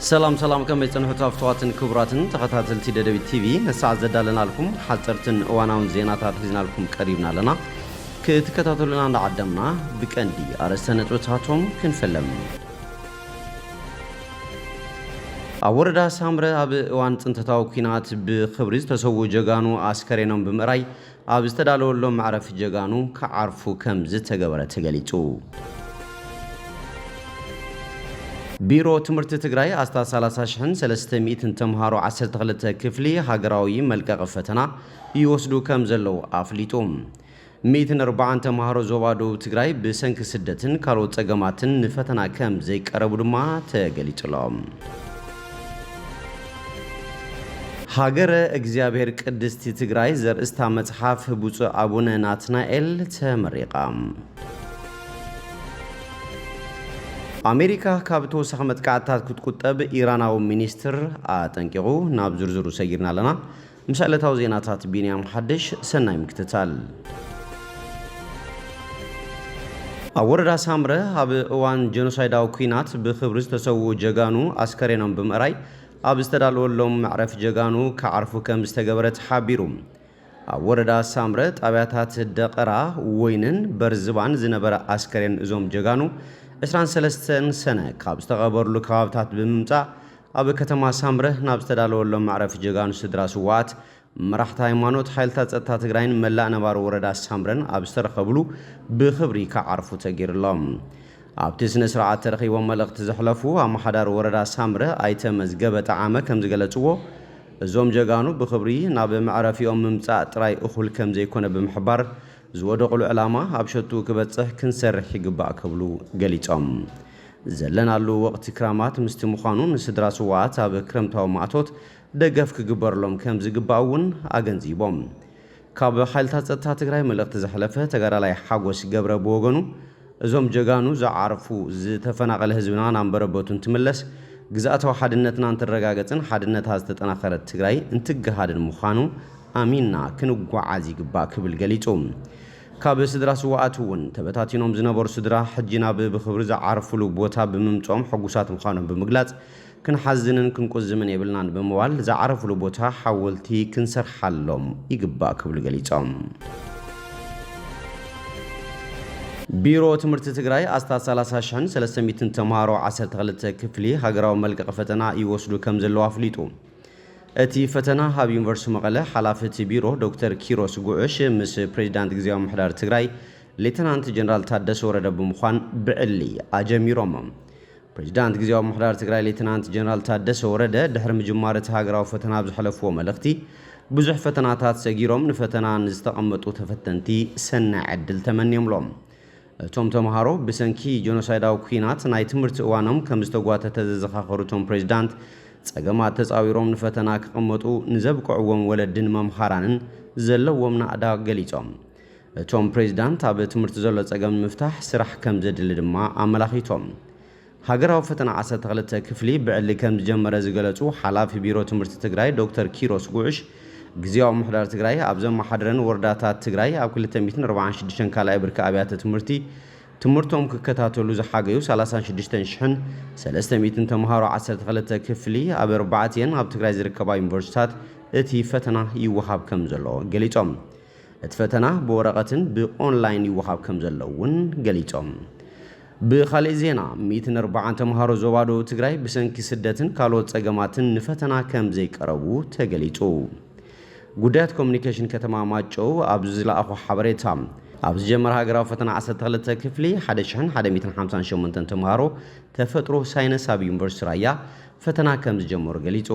سلام كم بيتنحو تافتواتن كبراتن تغتاتل تيددبي تي في نساعد زدالنا لكم حصرتن اواناون زيناتات حزنا لكم قريبنا لنا كتكتاتلنا نعدمنا بكندي ارستنت وتاتهم كنفلم أوردا سامرة أب وان تنتتاو كينات بخبريز تسوو جغانو عسكرينهم بمراي أب استدالو اللهم عرف جغانو كعرفو كم زت تغبرة تغليتو بيرو تمرت تግራይ አስታ 30300 ተምሃሮ 12 ክፍሊ ሃገራዊ መልቀቅ ፈተና ይወስዱ ከም ዘለው አፍሊጦም 140 ተምሃሮ ዞባዶ ትግራይ በሰንክ ስደትን ካልኦት ጸገማትን ፈተና ከም ዘይቀረቡ ድማ ተገልጾም ሃገረ እግዚአብሔር ቅድስት ትግራይ ዘርእስታ መጽሐፍ ብፁዕ አቡነ ናትናኤል ተመረቃም አሜሪካ ካብቶ ሰኸመት ቃታት ክትቁጠብ ኢራናው ሚኒስትር አጠንቂቁ ናብ ዝርዝሩ ሰጊርና ለና ምሳለታው ዜናታት ቢንያም ሐድሽ ሰናይ ምክትታል አወረዳ ሳምረ አብ እዋን ጄኖሳይዳው ኩናት በኽብርዝ ተሰው ጀጋኑ አስከሬኖም በመራይ አብ ዝተዳለወሎም ማዕረፍ ጀጋኑ ከዓርፉ ከም ዝተገበረት ሓቢሩ አወረዳ ሳምረ ጣቢያታት ደቀራ ወይንን በርዝባን ዝነበረ አስከሬን እዞም ጀጋኑ 23 ሰነ ካብ ዝተቀበርሉ ከባብታት ብምምጻ ኣብ ከተማ ሳምረ ናብ ዝተዳለወሎም ማዕረፍ ጀጋኑ ስድራ ስዋት መራሕቲ ሃይማኖት ሓይልታት ጸጥታ ትግራይን መላእ ነባር ወረዳ ሳምረን ኣብ ዝተረኸብሉ ብኽብሪ ከዓርፉ ተገይርሎም ኣብቲ ስነ ስርዓት ተረኺቦም መልእኽቲ ዘሕለፉ ኣመሓዳር ወረዳ ሳምረ ኣይተ መዝገበ ጣዓመ ከም ዝገለጽዎ እዞም ጀጋኑ ብኽብሪ ናብ ማዕረፊኦም ምምጻእ ጥራይ እኹል ከም ዘይኮነ ብምሕባር ዝወደቁሉ ዕላማ ኣብ ሸቱ ክበጽሕ ክንሰርሕ ይግባእ ክብሉ ገሊጾም ዘለናሉ ወቅቲ ክራማት ምስቲ ምዃኑ ንስድራ ስዋዓት ኣብ ክረምታዊ ማዕቶት ደገፍ ክግበረሎም ከም ዝግባእውን ኣገንዚቦም ካብ ሓይልታት ጸጥታ ትግራይ መልእኽቲ ዘሕለፈ ተጋዳላይ ሓጎስ ገብረ ብወገኑ እዞም ጀጋኑ ዝዓርፉ ዝተፈናቀለ ህዝብና ናንበረበቱ እንትምለስ ግዛእታዊ ሓድነትና እንትረጋገጽን ሓድነታ ዝተጠናኸረት ትግራይ እንትገሃድን ምዃኑ አሚንና ክንጓዓዝ ይግባእ ክብል ገሊጹ ካብ ስድራ ስዋዓቱን ተበታቲኖም ዝነበሩ ስድራ ሕጂና ብኽብሪ ዝዓርፉሉ ቦታ ብምምጾም ሕጉሳት ምዃኖም ብምግላጽ ክንሓዝንን ክንቆዝምን የብልናን ብምባል ዝዓርፉሉ ቦታ ሓወልቲ ክንሰርሓሎም ይግባእ ክብል ገሊጾም ቢሮ ትምህርቲ ትግራይ አስታ 30300 ተምሃሮ 12 ክፍሊ ሃገራዊ መልቀቅ ፈተና ይወስዱ ከም ዘለው አፍሊጡ እቲ ፈተና ኣብ ዩኒቨርሲቲ መቐለ ሓላፊት ቢሮ ዶክተር ኪሮስ ጉዕሽ ምስ ፕሬዝዳንት ግዚያዊ ምሕዳር ትግራይ ሌተናንት ጀነራል ታደሰ ወረደ ብምዃን ብዕሊ ኣጀሚሮም ፕሬዝዳንት ግዚያዊ ምሕዳር ትግራይ ሌተናንት ጀነራል ታደሰ ወረደ ድሕሪ ምጅማር እቲ ሃገራዊ ፈተና ብዝሕለፍዎ መልእኽቲ ብዙሕ ፈተናታት ሰጊሮም ንፈተና ንዝተቐመጡ ተፈተንቲ ሰናይ ዕድል ተመኒዮምሎም እቶም ተምሃሮ ብሰንኪ ጄኖሳይዳዊ ኩናት ናይ ትምህርቲ እዋኖም ከም ዝተጓተተ ዘዘኻኸሩቶም ፕሬዝዳንት ጸገማት ተጻዊሮም ንፈተና ክቕመጡ ንዘብቅዕዎም ወለድን መምሃራንን ዘለዎም ናዕዳ ገሊጾም እቶም ፕሬዝዳንት ኣብ ትምህርቲ ዘሎ ጸገም ምፍታሕ ስራሕ ከም ዘድሊ ድማ ኣመላኺቶም ሃገራዊ ፈተና 12 ክፍሊ ብዕሊ ከም ዝጀመረ ዝገለጹ ሓላፊ ቢሮ ትምህርቲ ትግራይ ዶክተር ኪሮስ ጉዕሽ ግዚያዊ ምሕዳር ትግራይ ኣብ ዘመሓድረን ወረዳታት ትግራይ ኣብ 246 ካልኣይ ብርኪ ኣብያተ ትምህርቲ ትምህርቶም ክከታተሉ ዝሓገዩ 36300 ተምሃሮ 12 ክፍሊ ኣብ 4 ኣብ ትግራይ ዝርከባ ዩኒቨርሲቲታት እቲ ፈተና ይወሃብ ከም ዘሎ ገሊጾም እቲ ፈተና ብወረቐትን ብኦንላይን ይወሃብ ከም ዘለውን ገሊጾም ብኻልእ ዜና 140 ተምሃሮ ዞባዶ ትግራይ ብሰንኪ ስደትን ካልኦት ጸገማትን ንፈተና ከም ዘይቀረቡ ተገሊጹ ጉዳያት ኮሙኒኬሽን ከተማ ማጨው ኣብ ዝለኣኹ ሓበሬታ ኣብ ዝጀመረ ሃገራዊ ፈተና 12 ክፍሊ 1158 ተምሃሮ ተፈጥሮ ሳይንስ ኣብ ዩኒቨርሲቲ ራያ ፈተና ከም ዝጀመሩ ገሊጹ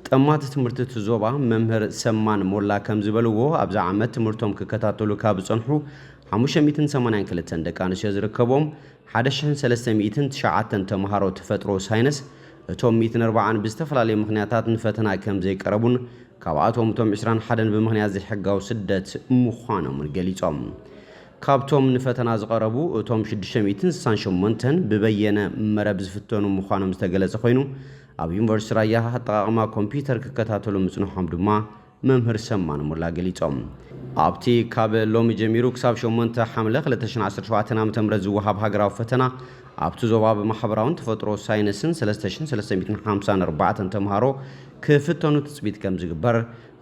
ጠማት ትምህርቲ ትዞባ መምህር ሰማን ሞላ ከም ዝበልዎ ኣብዛ ዓመት ትምህርቶም ክከታተሉ ካብ ጸንሑ 582 ደቂ ኣንስትዮ ዝርከቦም 1309 ተምሃሮ ተፈጥሮ ሳይንስ እቶም 140 ብዝተፈላለዩ ምኽንያታት ንፈተና ከም ዘይቀረቡን ካብኣቶም እቶም 21 ብምኽንያት ዘይሕጋዊ ስደት ምዃኖም ገሊጾም ካብቶም ንፈተና ዝቀረቡ እቶም 668 ብበየነ መረብ ዝፍተኑ ምዃኖም ዝተገለጸ ኮይኑ ኣብ ዩኒቨርሲቲ ራያ ኣጠቃቅማ ኮምፒውተር ክከታተሉ ምጽንሖም ድማ መምህር ሰማን ሞላ ገሊጾም ኣብቲ ካብ ሎሚ ጀሚሩ ክሳብ 8 ሓምለ 2017 ዓ.ም ዝወሃብ ሃገራዊ ፈተና ኣብቲ ዞባ ብማሕበራውን ተፈጥሮ ሳይንስን 3354 ተምሃሮ ክፍተኑ ትፅቢት ከም ዝግበር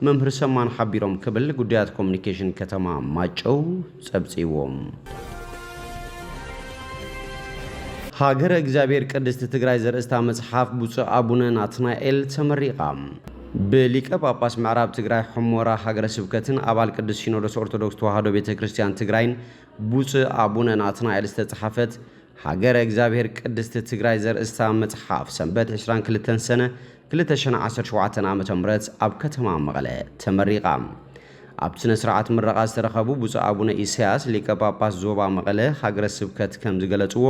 መምህር ሰማን ሓቢሮም ክብል ጉዳያት ኮሙኒኬሽን ከተማ ማጨው ጸብጺዎም። ሃገረ እግዚአብሔር ቅድስት ትግራይ ዘርእስታ መጽሓፍ ብፁዕ አቡነ ናትናኤል ተመሪቃ። በሊቀ ጳጳስ ምዕራብ ትግራይ ሕሞራ ሃገረ ስብከትን አባል ቅዱስ ሲኖዶስ ኦርቶዶክስ ተዋሕዶ ቤተክርስቲያን ትግራይን ብፁዕ አቡነ ናትናኤል ዝተጻሕፈት ሃገረ እግዚአብሔር ቅድስት ትግራይ ዘርእስታ መጽሓፍ ሰንበት 22 ሰነ 2017 ዓመተ ምህረት ኣብ ከተማ መቐለ ተመሪቃ። ኣብ ስነ ስርዓት ምረቓ ዝተረኸቡ ብፁዕ አቡነ ኢሳያስ ሊቀ ጳጳስ ዞባ መቐለ ሃገረ ስብከት ከም ዝገለጽዎ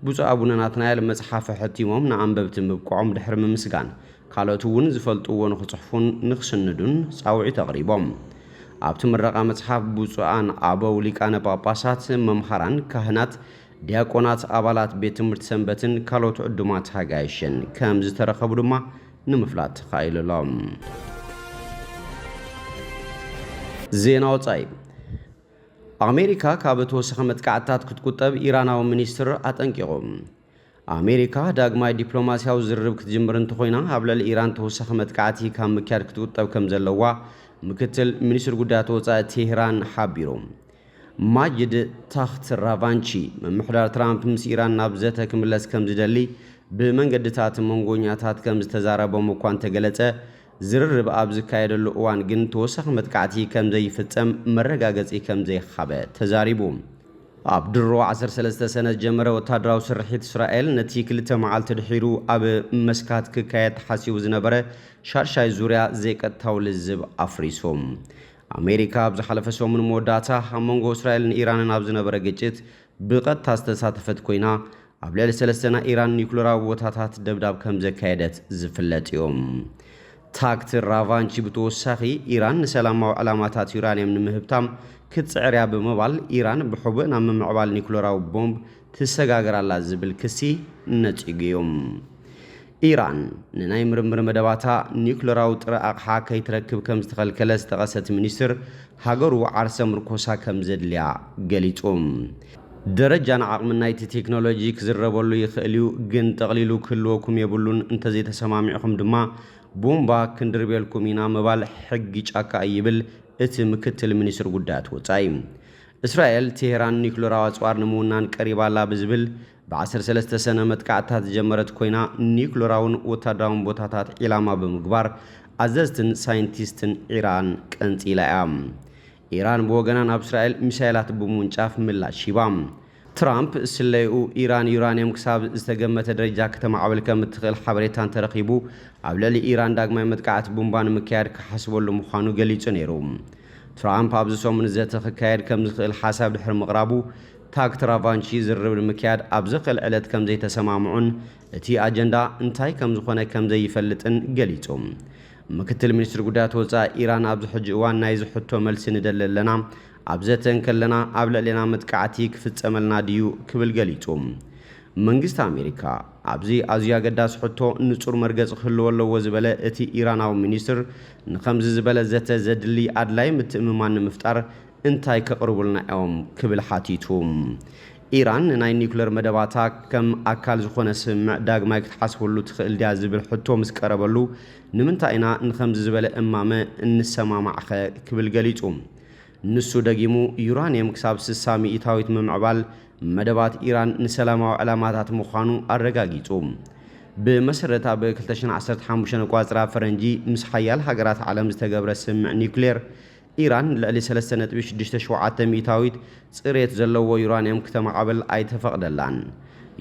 ብፁዕ አቡነ ናትናኤል መጽሓፍ ሕቲሞም ንኣንበብቲ ምብቅዖም ድሕሪ ምምስጋን ካልኦት እውን ዝፈልጥዎ ንኽጽሕፉን ንኽስንዱን ጻውዒት ኣቕሪቦም። ኣብቲ ምረቓ መጽሓፍ ብፁዓን ኣበው ሊቃነ ጳጳሳት፣ መምሃራን፣ ካህናት፣ ዲያቆናት፣ ኣባላት ቤት ትምህርቲ ሰንበትን ካልኦት ዕዱማት ሃጋይሽን ከም ዝተረኸቡ ድማ ንምፍላጥ ተኻኢሉሎም። ዜና ወጻኢ ኣሜሪካ ካብ ተወሳኺ መጥቃዕትታት ክትቁጠብ ኢራናዊ ሚኒስትር ኣጠንቂቖም። ኣሜሪካ ዳግማይ ዲፕሎማስያዊ ዝርርብ ክትጅምር እንተኾይና ኣብ ልዕሊ ኢራን ተወሳኺ መጥቃዕቲ ካብ ምክያድ ክትቁጠብ ከም ዘለዋ ምክትል ሚኒስትር ጉዳያት ወጻኢ ቴህራን ሓቢሮም። ማጅድ ታኽት ራቫንቺ ምምሕዳር ትራምፕ ምስ ኢራን ናብ ዘተ ክምለስ ከም ዝደሊ ብመንገድታት መንጎኛታት ከም ዝተዛረቦም እኳ እንተገለጸ ዝርርብ ኣብ ዝካየደሉ እዋን ግን ተወሳኺ መጥቃዕቲ ከም ዘይፍጸም መረጋገጺ ከም ዘይኻበ ተዛሪቡ። ኣብ ድሮ 13 ሰነ ጀመረ ወታደራዊ ስርሒት እስራኤል ነቲ 2 መዓልቲ ድሒሩ ኣብ መስካት ክካየድ ተሓሲቡ ዝነበረ ሻርሻይ ዙርያ ዘይቀጥታዊ ልዝብ ኣፍሪሶም። ኣሜሪካ ኣብ ዝሓለፈ ሰሙን መወዳእታ ኣብ መንጎ እስራኤልን ኢራንን ኣብ ዝነበረ ግጭት ብቐጥታ ዝተሳተፈት ኮይና ኣብ ልዕሊ 3 ናይ ኢራን ኒኩሌራዊ ቦታታት ደብዳብ ከም ዘካየደት ዝፍለጥ እዮም። ታክት ራቫንቺ ብተወሳኺ ኢራን ንሰላማዊ ዕላማታት ዩራንየም ንምህብታም ክትፅዕርያ ብምባል ኢራን ብሕቡእ ናብ ምምዕባል ኒኩሌራዊ ቦምብ ትሰጋገራላ ዝብል ክሲ ነፂጉዮም። ኢራን ንናይ ምርምር መደባታ ኒኩሌራዊ ጥረ ኣቕሓ ከይትረክብ ከም ዝተኸልከለ ዝተቐሰት ሚኒስትር ሃገሩ ዓርሰ ምርኮሳ ከም ዘድልያ ገሊጹም። ደረጃን ዓቕምን ናይቲ ቴክኖሎጂ ክዝረበሉ ይኽእል እዩ፣ ግን ጠቕሊሉ ክህልወኩም የብሉን፣ እንተዘይተሰማሚዕኹም ድማ ቦምባ ክንድርቤልኩም ኢና ምባል ሕጊ ጫካ ይብል እቲ ምክትል ሚኒስትር ጉዳያት ወጻኢ። እስራኤል ቴህራን ኒኩሌራዊ ኣጽዋር ንምውናን ቀሪባላ ብዝብል ብ13 ሰነ መጥቃዕትታት ዝጀመረት ኮይና ኒኩሌራውን ወታደራውን ቦታታት ኢላማ ብምግባር ኣዘዝትን ሳይንቲስትን ኢራን ቀንፂላ እያ። ኢራን ብወገና ናብ እስራኤል ሚሳይላት ብምውንጫፍ ምላሽ ሂባ። ትራምፕ ስለይኡ ኢራን ዩራንየም ክሳብ ዝተገመተ ደረጃ ከተማዕበል ከም እትኽእል ሓበሬታ እንተረኺቡ ኣብ ልዕሊ ኢራን ዳግማይ መጥቃዕቲ ቦምባ ንምክያድ ክሓስበሉ ምዃኑ ገሊጹ ነይሩ። ትራምፕ ኣብዚ ሰሙን ዘተ ክካየድ ከም ዝኽእል ሓሳብ ድሕሪ ምቕራቡ ታክት ራቫንቺ ዝርርብ ንምክያድ ኣብ ዝኽእል ዕለት ከም ዘይተሰማምዑን እቲ ኣጀንዳ እንታይ ከም ዝኾነ ከም ዘይፈልጥን ገሊጹ። ምክትል ሚኒስትር ጉዳያት ወጻኢ ኢራን ኣብዚ ሕጂ እዋን ናይ ዝሕቶ መልሲ ንደሊ ኣለና፣ ኣብ ዘተን ከለና ኣብ ልዕሊና መጥቃዕቲ ክፍጸመልና ድዩ ክብል ገሊጹ። መንግስቲ ኣሜሪካ ኣብዚ ኣዝዩ ኣገዳሲ ሕቶ ንጹር መርገፂ ክህልዎ ኣለዎ ዝበለ እቲ ኢራናዊ ሚኒስትር ንከምዚ ዝበለ ዘተ ዘድሊ ኣድላይ ምትእምማን ንምፍጣር እንታይ ከቕርቡልና እዮም ክብል ሓቲቱ። ኢራን ናይ ኒኩሌር መደባታ ከም ኣካል ዝኾነ ስምዕ ዳግማይ ክትሓስበሉ ትኽእል ድያ ዝብል ሕቶ ምስ ቀረበሉ ንምንታይ ኢና ንከምዚ ዝበለ እማመ እንሰማማዕኸ ክብል ገሊጹ። ንሱ ደጊሙ ዩራንየም ክሳብ 60 ሚእታዊት ምምዕባል መደባት ኢራን ንሰላማዊ ዕላማታት ምዃኑ ኣረጋጊጹ። ብመሰረት ኣብ 2015 ቋፅራ ፈረንጂ ምስ ሓያል ሃገራት ዓለም ዝተገብረ ስምዕ ኒኩሌር ኢራን ልዕሊ 3.67 ሚእታዊት ጽሬት ዘለዎ ዩራንየም ከተማዕበል ኣይተፈቕደላን።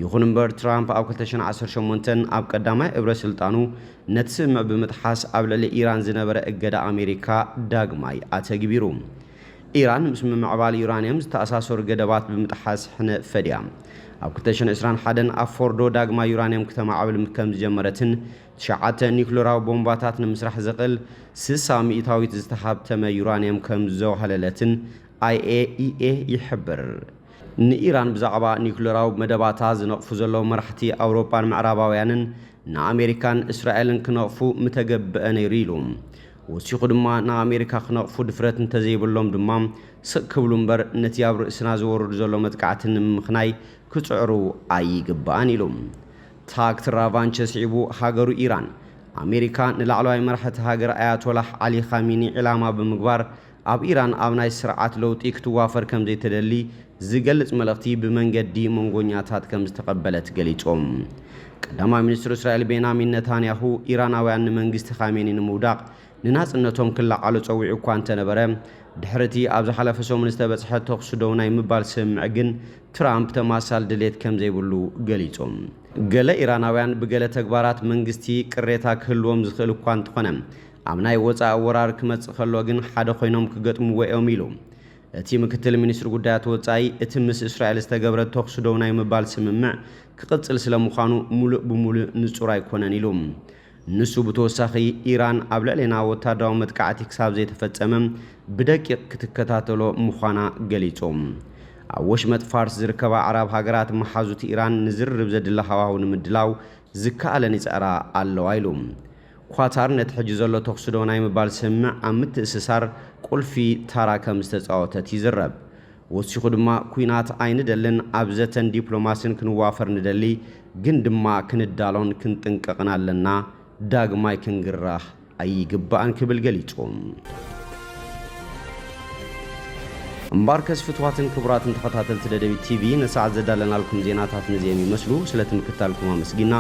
ይኹን እምበር ትራምፕ ኣብ 2018 ኣብ ቀዳማይ እብረ ስልጣኑ ነቲ ስምዕ ብምጥሓስ ኣብ ልዕሊ ኢራን ዝነበረ እገዳ ኣሜሪካ ዳግማይ ኣተግቢሩ። ኢራን ምስ ምምዕባል ዩራንየም ዝተኣሳሰሩ ገደባት ብምጥሓስ ሕነ ፈድያ ኣብ 2021 ኣብ ፎርዶ ዳግማ ዩራንየም ከተማዕበል ከም ዝጀመረትን 9 ኒኩሌራዊ ቦምባታት ንምስራሕ ዘኽእል 60 ሚእታዊት ዝተሃብተመ ዩራንየም ከም ዘወሃለለትን IAEA ይሕብር። ንኢራን ብዛዕባ ኒኩሌራዊ መደባታ ዝነቕፉ ዘለዉ መራሕቲ ኣውሮፓን ምዕራባውያንን ንኣሜሪካን እስራኤልን ክነቕፉ ምተገብአ ነይሩ ኢሉ። ወሲኹ ድማ ንኣሜሪካ ክነቕፉ ድፍረት እንተዘይብሎም ድማ ስቕ ክብሉ እምበር ነቲ ኣብ ርእስና ዝወርዱ ዘሎ መጥቃዕትን ንምኽናይ ክጽዕሩ ኣይግባእን ኢሎም ታክት ራቫንቸ ስዒቡ ሃገሩ ኢራን ኣሜሪካ ንላዕለዋይ መራሕቲ ሃገር ኣያቶላህ ዓሊ ኻሚኒ ዕላማ ብምግባር ኣብ ኢራን ኣብ ናይ ስርዓት ለውጢ ክትዋፈር ከም ዘይተደሊ ዝገልጽ መልእኽቲ ብመንገዲ መንጎኛታት ከም ዝተቐበለት ገሊጾም ቀዳማይ ሚኒስትር እስራኤል ቤንያሚን ኔታንያሁ ኢራናውያን ንመንግስቲ ኻሜኒ ንምውዳቕ ንናጽነቶም ክላዓሉ ጸዊዑ እኳ እንተነበረ ድሕርቲ ኣብ ዝሓለፈ ሰሙን ዝተበጽሐ ተኹስ ደው ናይ ምባል ስምዕ ግን ትራምፕ ተማሳል ድሌት ከም ዘይብሉ ገሊጾም ገለ ኢራናውያን ብገለ ተግባራት መንግስቲ ቅሬታ ክህልዎም ዝኽእል እኳ እንተኾነ ኣብ ናይ ወፃኢ ኣወራር ክመጽእ ከሎ ግን ሓደ ኮይኖም ክገጥምዎ እዮም ኢሉ እቲ ምክትል ሚኒስትር ጉዳያት ወፃኢ እቲ ምስ እስራኤል ዝተገብረ ተኹስ ደው ናይ ምባል ስምምዕ ክቕጽል ስለምዃኑ ሙሉእ ብሙሉእ ንጹር ኣይኮነን ኢሉ ንሱ ብተወሳኺ ኢራን ኣብ ልዕሊና ወታደራዊ መጥቃዕቲ ክሳብ ዘይተፈጸመ ብደቂቕ ክትከታተሎ ምዃና ገሊጾም ኣብ ወሽመጥ ፋርስ ዝርከባ ዓረብ ሃገራት መሓዙት ኢራን ንዝርርብ ዘድላ ሃዋህው ንምድላው ዝከኣለን ይጸራ ኣለዋ ኢሉ ኳታር ነቲ ሕጂ ዘሎ ተኹስ ደው ናይ ምባል ስምምዕ ኣብ ምትእስሳር ቁልፊ ታራ ከም ዝተጻወተት ይዝረብ ወሲኹ ድማ ኩናት ኣይንደልን ኣብ ዘተን ዲፕሎማስን ክንዋፈር ንደሊ ግን ድማ ክንዳሎን ክንጥንቀቕን ኣለና ዳግማይ ክንግራህ ኣይግባእን ክብል ገሊጾም እምበር ከስፍትዋትን ክቡራትን ተኸታተልቲ ደደቢት ቲቪ ንሰዓት ዘዳለናልኩም ዜናታት ነዚኦም ይመስሉ ስለትምክታልኩም ኣመስጊና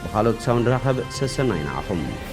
በኻልኦት ሳውንድ ረኸብ ሰሰናይና ኣኹም